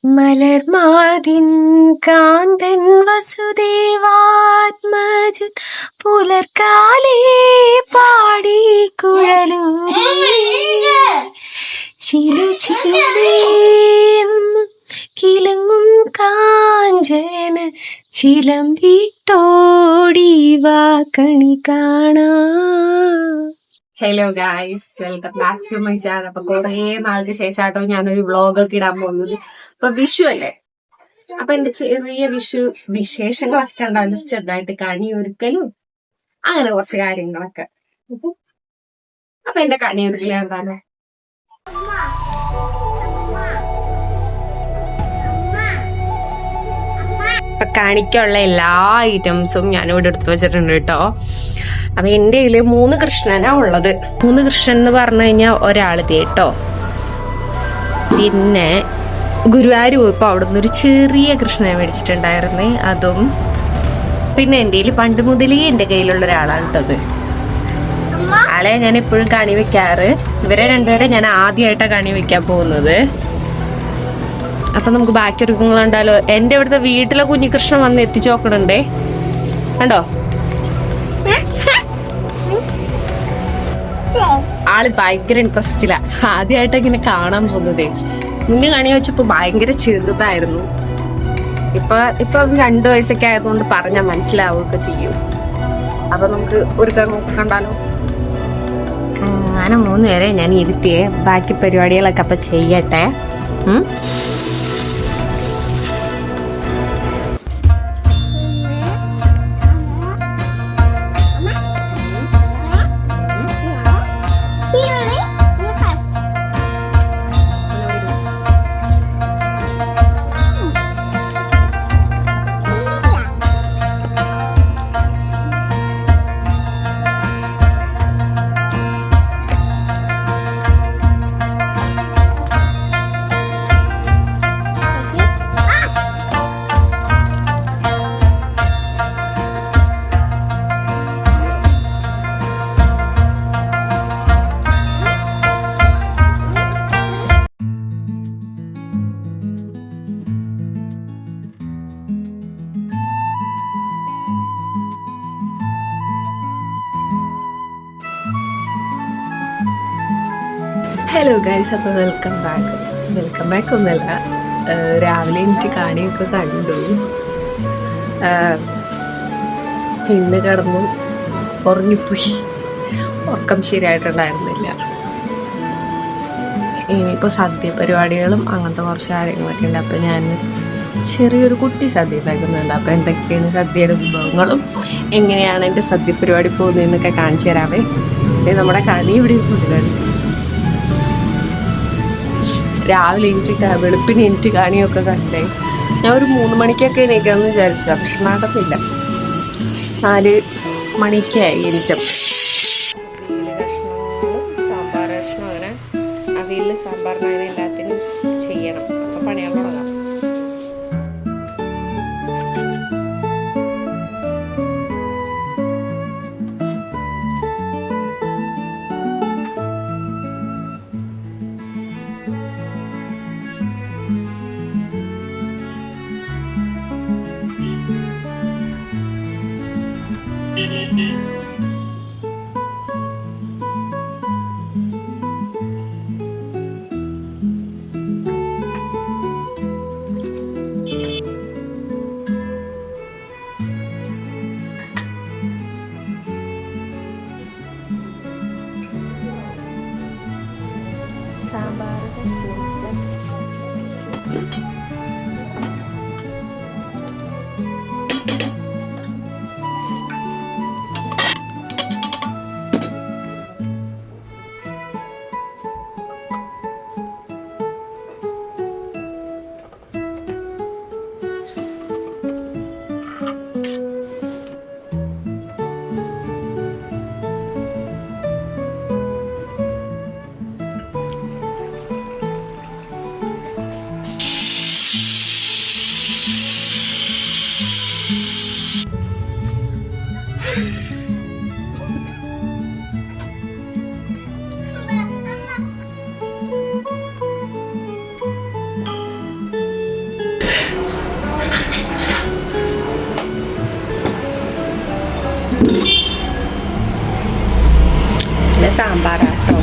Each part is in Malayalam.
മലർമാതിൻ കാന്തൻ വസുദേവാത്മജൻ പുലർക്കാലേ പാടി കുഴലൂരി ചിലു ചിലേന്നും കിലങ്ങും കാഞ്ചന ചിലമ്പിട്ടോടി വാ കണി കാണാ. Hello guys, welcome back to my channel. അപ്പൊ കുറെ നാൾക്ക് ശേഷമായിട്ടോ ഞാനൊരു വ്ളോഗൊക്കെ ഇടാൻ പോകുന്നത്. ഇപ്പൊ വിഷു അല്ലേ, അപ്പൊ എന്റെ ചെറിയ വിഷു വിശേഷങ്ങളൊക്കെ ഉണ്ടാവും. ചെറുതായിട്ട് കണിയൊരുക്കലും അങ്ങനെ കുറച്ച് കാര്യങ്ങളൊക്കെ. അപ്പൊ എന്റെ കണിയൊരുക്കൽ എന്താണ്, ഇപ്പൊ കണിക്കുള്ള എല്ലാ ഐറ്റംസും ഞാനിവിടെ എടുത്തു വെച്ചിട്ടുണ്ട് കേട്ടോ. അപ്പൊ എന്റെ കയ്യില് 3 കൃഷ്ണനാ ഉള്ളത്. 3 കൃഷ്ണൻ എന്ന് പറഞ്ഞു കഴിഞ്ഞാൽ ഒരാള് കേട്ടോ. പിന്നെ ഗുരുവായൂർ പോയപ്പോ അവിടുന്ന് ഒരു ചെറിയ കൃഷ്ണനെ മേടിച്ചിട്ടുണ്ടായിരുന്നേ, അതും. പിന്നെ എന്റെ കയ്യിൽ പണ്ട് മുതലേ എന്റെ കയ്യിലുള്ള ഒരാളാണ് കേട്ടത്. ആളെ ഞാൻ എപ്പോഴും കണി വെക്കാറ്. ഇവരെ രണ്ടുപേരെ ഞാൻ ആദ്യമായിട്ടാണ് കണി വെക്കാൻ പോകുന്നത്. അപ്പൊ നമുക്ക് ബാക്കി ഒരുക്കങ്ങളുണ്ടാലോ. എന്റെ ഇവിടുത്തെ വീട്ടിലെ കുഞ്ഞികൃഷ്ണൻ വന്ന് എത്തിച്ചു നോക്കണുണ്ടേ, കണ്ടോ. ആള് ഭയങ്കര ഇൻട്രസ്റ്റില്ല. ആദ്യമായിട്ട് ഇങ്ങനെ കാണാൻ പോകുന്നതേ. മുന്നേ കണി വെച്ചപ്പോ ഭയങ്കര ചെറുതായിരുന്നു. ഇപ്പൊ 2 വയസ്സൊക്കെ ആയതുകൊണ്ട് പറഞ്ഞാൽ മനസ്സിലാവുകയൊക്കെ ചെയ്യും. അപ്പൊ നമുക്ക് ഒരു കണ്ടാലോ. അങ്ങനെ 3 പേരെ ഞാൻ ഇരുത്തിയേ. ബാക്കി പരിപാടികളൊക്കെ അപ്പൊ ചെയ്യട്ടെ. ഹലോ ഗൈസ്, അപ്പോൾ വെൽക്കം ബാക്ക് ഒന്നല്ല. രാവിലെ എനിക്ക് കാണിയൊക്കെ കണ്ടു. ഇന്ന് കിടന്നു ഉറങ്ങിപ്പോയി. ഉറക്കം ശരിയായിട്ടുണ്ടായിരുന്നില്ല. ഇനിയിപ്പോൾ സദ്യ പരിപാടികളും അങ്ങനത്തെ കുറച്ച് കാര്യങ്ങളൊക്കെ ഉണ്ട്. അപ്പം ഞാൻ ചെറിയൊരു കുട്ടി സദ്യ ഉണ്ടാക്കുന്നുണ്ട്. അപ്പം എന്തൊക്കെയാണ് സദ്യയുടെ വിഭവങ്ങളും എങ്ങനെയാണ് എൻ്റെ സദ്യ പരിപാടി പോകുന്നതെന്നൊക്കെ കാണിച്ചു തരാമേ. നമ്മുടെ കണി ഇവിടെ ഇരിക്കുന്നുണ്ട്. രാവിലെ വെളുപ്പിന് എനിക്ക് കാണിയൊക്കെ കണ്ടേ. ഞാൻ ഒരു 3 മണിക്കൊക്കെ എണീക്കാമെന്ന് വിചാരിച്ചു. പക്ഷെ നടന്നില്ല. 4 മണിക്കായി എനിക്കും. സാമ്പാർ കഷ്ണം, അങ്ങനെ അവിയലിൽ സാമ്പാറിന് അങ്ങനെ എല്ലാത്തിനും ചെയ്യണം. അപ്പം പണിയാൻ തുടങ്ങാം. സാമ്പാർ കഷ്ണം സെറ്റ്. പിന്നെ സാമ്പാറാട്ടോ.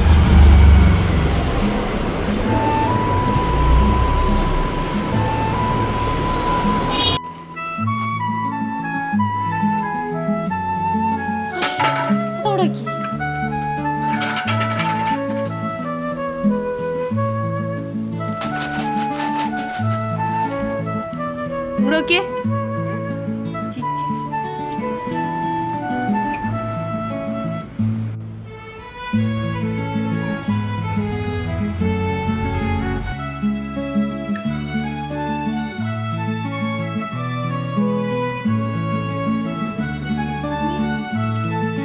ഇവിടെ നോക്കിയേ ചിച്ചി.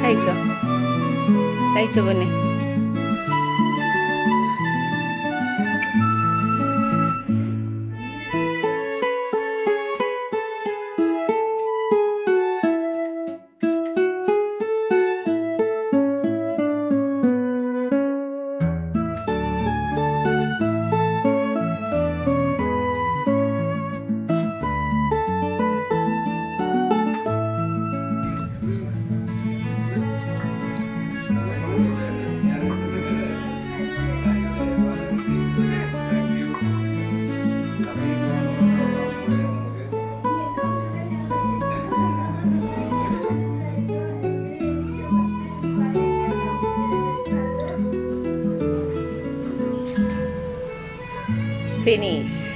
കഴിച്ചോ കഴിച്ചോ പൊന്നെ. Finish.